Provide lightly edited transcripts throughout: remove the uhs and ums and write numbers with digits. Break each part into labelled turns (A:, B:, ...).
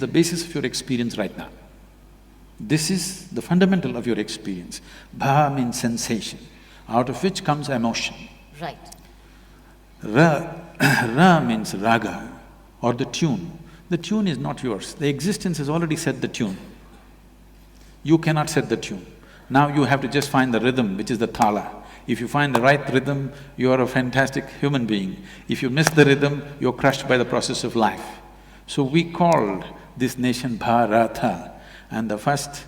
A: the basis of your experience right now. This is the fundamental of your experience. Bhava means sensation, out of which comes emotion.
B: Right.
A: Ra means raga, or the tune. The tune is not yours, the existence has already set the tune. You cannot set the tune. Now you have to just find the rhythm, which is the Tala. If you find the right rhythm, you are a fantastic human being. If you miss the rhythm, you're crushed by the process of life. So we called this nation Bharata, and the first,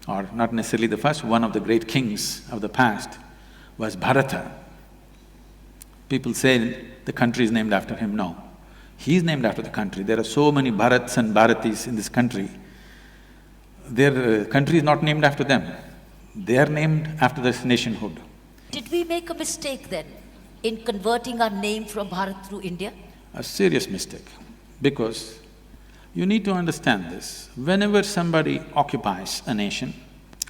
A: or not necessarily the first, one of the great kings of the past was Bharata. People say the country is named after him. No, he is named after the country. There are so many Bharats and Bharatis in this country. Their country is not named after them. They are named after this nationhood.
B: Did we make a mistake then in converting our name from Bharat to India?
A: A serious mistake, because you need to understand this. Whenever somebody occupies a nation,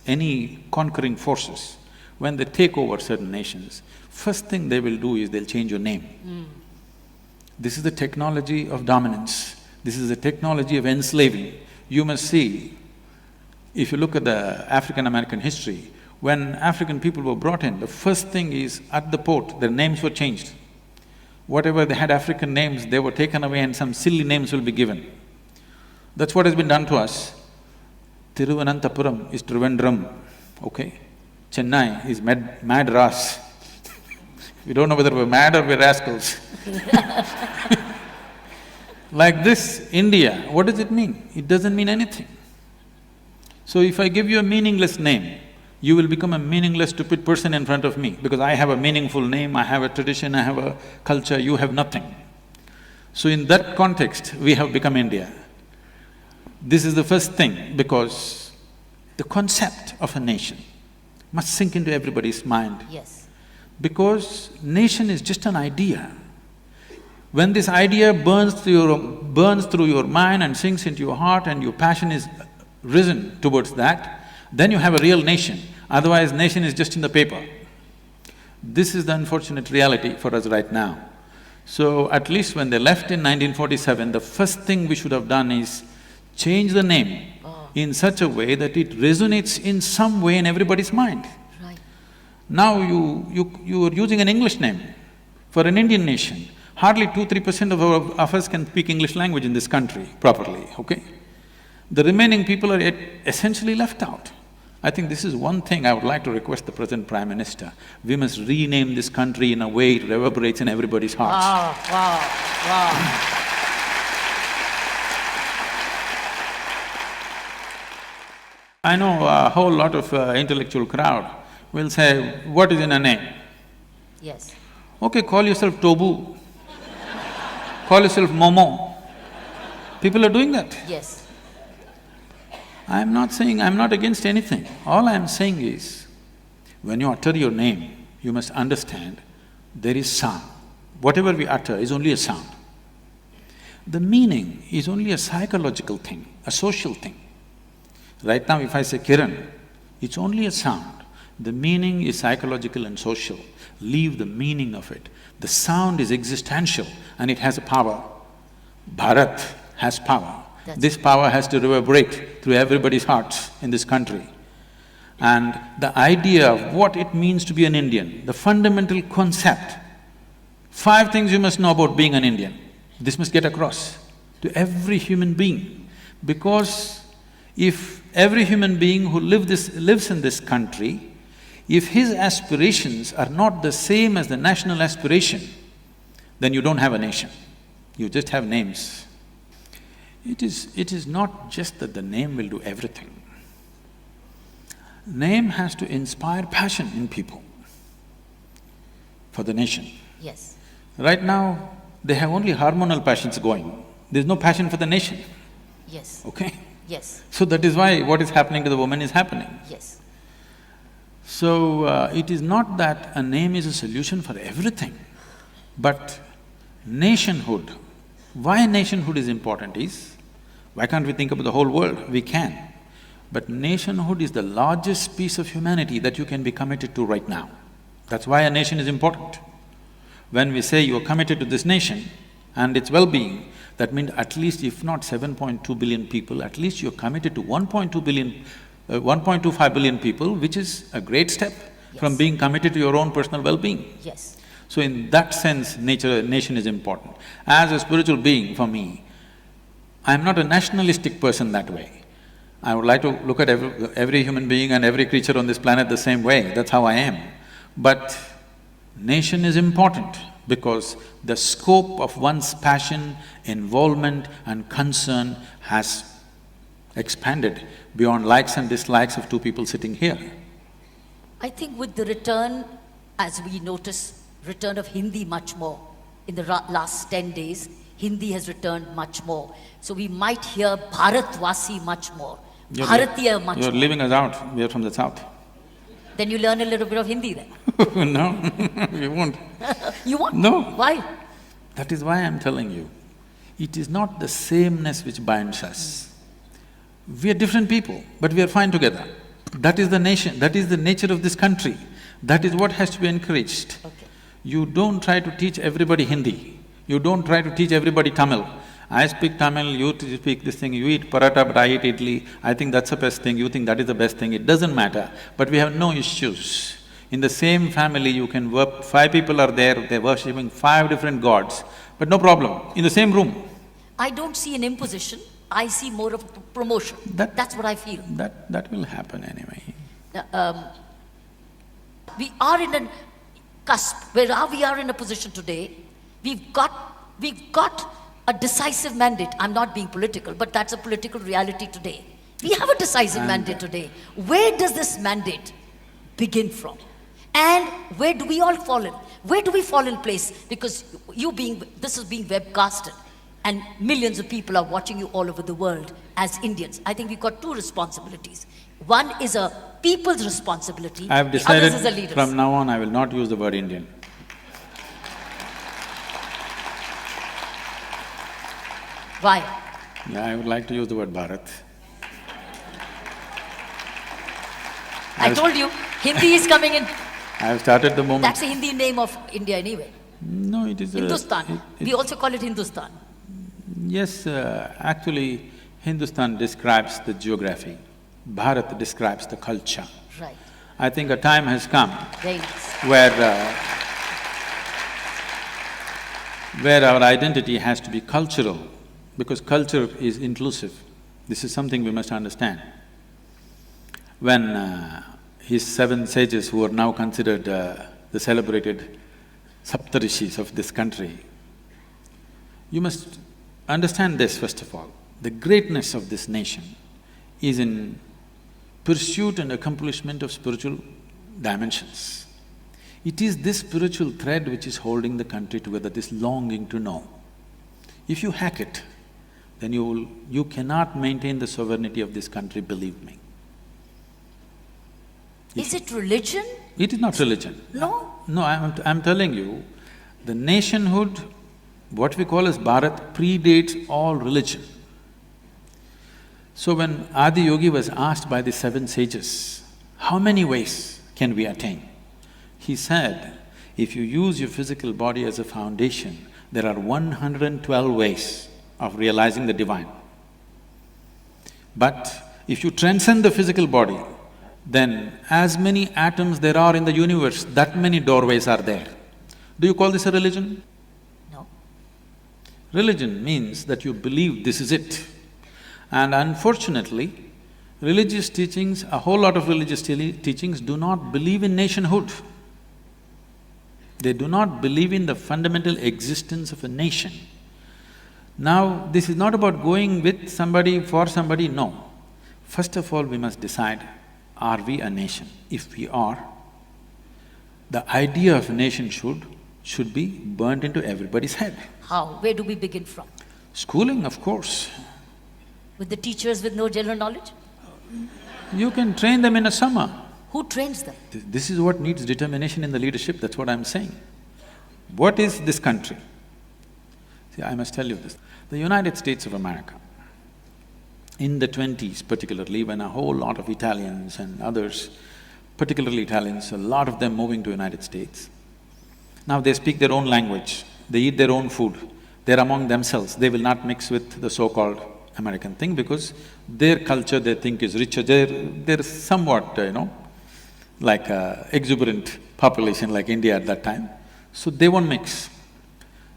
A: any conquering forces, when they take over certain nations, first thing they will do is they'll change your name. This is the technology of dominance. This is the technology of enslaving. You must see, if you look at the African-American history, when African people were brought in, the first thing is, at the port, their names were changed. Whatever they had African names, they were taken away and some silly names will be given. That's what has been done to us. Thiruvananthapuram is Trivandrum, okay? Chennai is Madras. We don't know whether we're mad or we're rascals. Like this, India, what does it mean? It doesn't mean anything. So if I give you a meaningless name, you will become a meaningless, stupid person in front of me, because I have a meaningful name, I have a tradition, I have a culture, you have nothing. So in that context, we have become India. This is the first thing, because the concept of a nation must sink into everybody's mind.
B: Yes.
A: Because nation is just an idea. When this idea burns through your mind and sinks into your heart and your passion is risen towards that, then you have a real nation. Otherwise, nation is just in the paper. This is the unfortunate reality for us right now. So at least when they left in 1947, the first thing we should have done is change the name in such a way that it resonates in some way in everybody's mind.
B: Right.
A: Now you are using an English name for an Indian nation. Hardly 2–3% of us can speak English language in this country properly, okay? The remaining people are essentially left out. I think this is one thing I would like to request the present Prime Minister. We must rename this country in a way it reverberates in everybody's hearts.
B: Wow.
A: I know a whole lot of intellectual crowd will say, what is in a name?
B: Yes.
A: Okay, call yourself Tobu, call yourself Momo. People are doing that.
B: Yes.
A: I'm not saying… I'm not against anything. All I'm saying is, when you utter your name, you must understand there is sound. Whatever we utter is only a sound. The meaning is only a psychological thing, a social thing. Right now, if I say Kiran, it's only a sound. The meaning is psychological and social. Leave the meaning of it. The sound is existential and it has a power. Bharat has power. This power has to reverberate through everybody's hearts in this country. And the idea of what it means to be an Indian, the fundamental concept, 5 things you must know about being an Indian. This must get across to every human being, because if every human being who lives in this country, if his aspirations are not the same as the national aspiration, then you don't have a nation, you just have names. It is not just that the name will do everything. Name has to inspire passion in people for the nation.
B: Yes.
A: Right now, they have only hormonal passions going. There's no passion for the nation.
B: Yes.
A: Okay?
B: Yes.
A: So that is why what is happening to the woman is happening.
B: Yes.
A: So, it is not that a name is a solution for everything, but nationhood. Why nationhood is important is, why can't we think about the whole world? We can. But nationhood is the largest piece of humanity that you can be committed to right now. That's why a nation is important. When we say you are committed to this nation and its well-being, That means at least if not 7.2 billion people, at least you're committed to 1.2 billion, 1.25 billion people, which is a great step from being committed to your own personal well-being.
B: Yes.
A: So in that sense, nation is important. As a spiritual being, for me, I'm not a nationalistic person that way. I would like to look at every human being and every creature on this planet the same way, that's how I am. But nation is important because the scope of one's passion, involvement and concern has expanded beyond likes and dislikes of two people sitting here.
B: I think with the return, as we notice, return of Hindi much more. In the last 10 days, Hindi has returned much more. So we might hear Bharatvasi much more, Bharatiya much more.
A: You're leaving us out, we are from the south.
B: Then you learn a little bit of Hindi then.
A: No, we won't.
B: You won't?
A: No.
B: Why?
A: That is why I'm telling you, it is not the sameness which binds us. We are different people, but we are fine together. That is the nation, that is the nature of this country. That is what has to be encouraged.
B: Okay.
A: You don't try to teach everybody Hindi. You don't try to teach everybody Tamil. I speak Tamil, you speak this thing, you eat paratha but I eat idli, I think that's the best thing, you think that is the best thing, it doesn't matter. But we have no issues. In the same family you can work… 5 people are there, they're worshipping 5 different gods, but no problem, in the same room.
B: I don't see an imposition, I see more of a promotion. That's what I feel.
A: That will happen anyway.
B: We are in a cusp, where we are in a position today, we've got a decisive mandate. I'm not being political, but that's a political reality today. We have a decisive mandate today. Where does this mandate begin from? And where do we all fall in? Where do we fall in place? Because this is being webcasted and millions of people are watching you all over the world as Indians. I think we've got 2 responsibilities. One is a people's responsibility,
A: I have
B: the others is a
A: decided
B: leader's.
A: from now on I will not use the word Indian.
B: Why?
A: Yeah, I would like to use the word Bharat.
B: I told you, Hindi is coming in.
A: I have started the movement.
B: That's the Hindi name of India anyway.
A: No, it is
B: Hindustan. We also call it Hindustan.
A: Yes, actually, Hindustan describes the geography, Bharat describes the culture.
B: Right.
A: I think a time has come
B: Very nice.
A: where our identity has to be cultural, because culture is inclusive. This is something we must understand. When his 7 sages, who are now considered the celebrated Saptarishis of this country, you must understand this first of all. The greatness of this nation is in pursuit and accomplishment of spiritual dimensions. It is this spiritual thread which is holding the country together, this longing to know. If you hack it, then you cannot maintain the sovereignty of this country, believe me.
B: Is it religion?
A: It is not religion.
B: No?
A: No, I'm telling you, the nationhood, what we call as Bharat, predates all religion. So when Adi Yogi was asked by the 7 sages, how many ways can we attain? He said, if you use your physical body as a foundation, there are 112 ways of realizing the divine. But if you transcend the physical body, then as many atoms there are in the universe, that many doorways are there. Do you call this a religion?
B: No.
A: Religion means that you believe this is it. And unfortunately, religious teachings, a whole lot of religious teachings do not believe in nationhood. They do not believe in the fundamental existence of a nation. Now, this is not about going with somebody, for somebody, no. First of all, we must decide, are we a nation? If we are, the idea of a nation should be burnt into everybody's head.
B: How? Where do we begin from?
A: Schooling, of course.
B: With the teachers with no general knowledge?
A: You can train them in a summer.
B: Who trains them?
A: This is what needs determination in the leadership, that's what I'm saying. What is this country? See, I must tell you this. The United States of America, in the 20s particularly, when a whole lot of Italians and others, particularly Italians, a lot of them moving to United States, now they speak their own language, they eat their own food, They're among themselves, they will not mix with the so-called American thing because their culture they think is richer, they're somewhat, like a exuberant population like India at that time, so they won't mix.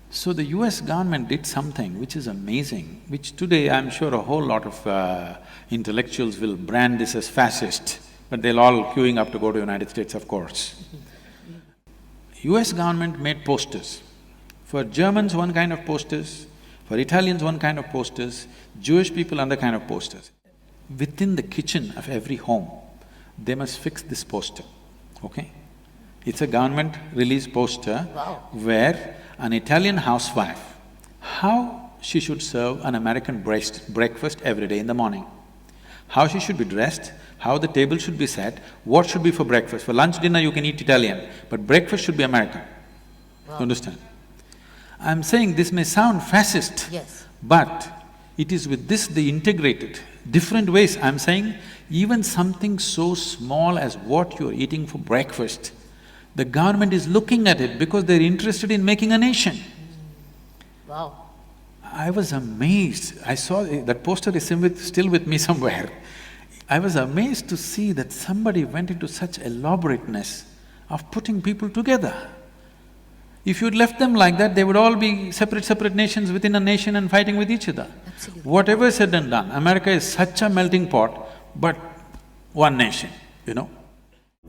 A: So the US government did something which is amazing, which today I'm sure a whole lot of intellectuals will brand this as fascist, but they'll all queuing up to go to United States, of course. US government made posters. For Germans, one kind of posters, for Italians, one kind of posters, Jewish people, another kind of posters. Within the kitchen of every home, they must fix this poster, okay? It's a government-released poster.
B: Wow.
A: Where an Italian housewife, how she should serve an American breakfast every day in the morning, how she should be dressed, how the table should be set, what should be for breakfast. For lunch, dinner you can eat Italian, but breakfast should be American.
B: Wow.
A: You understand? I'm saying this may sound fascist,
B: Yes.
A: but it is with this they integrated different ways. I'm saying even something so small as what you're eating for breakfast, the government is looking at it because they're interested in making a nation.
B: Wow.
A: I was amazed. I saw that poster is still with me somewhere. I was amazed to see that somebody went into such elaborateness of putting people together. If you'd left them like that, they would all be separate nations within a nation and fighting with each other.
B: Absolutely.
A: Whatever said and done, America is such a melting pot, but one nation,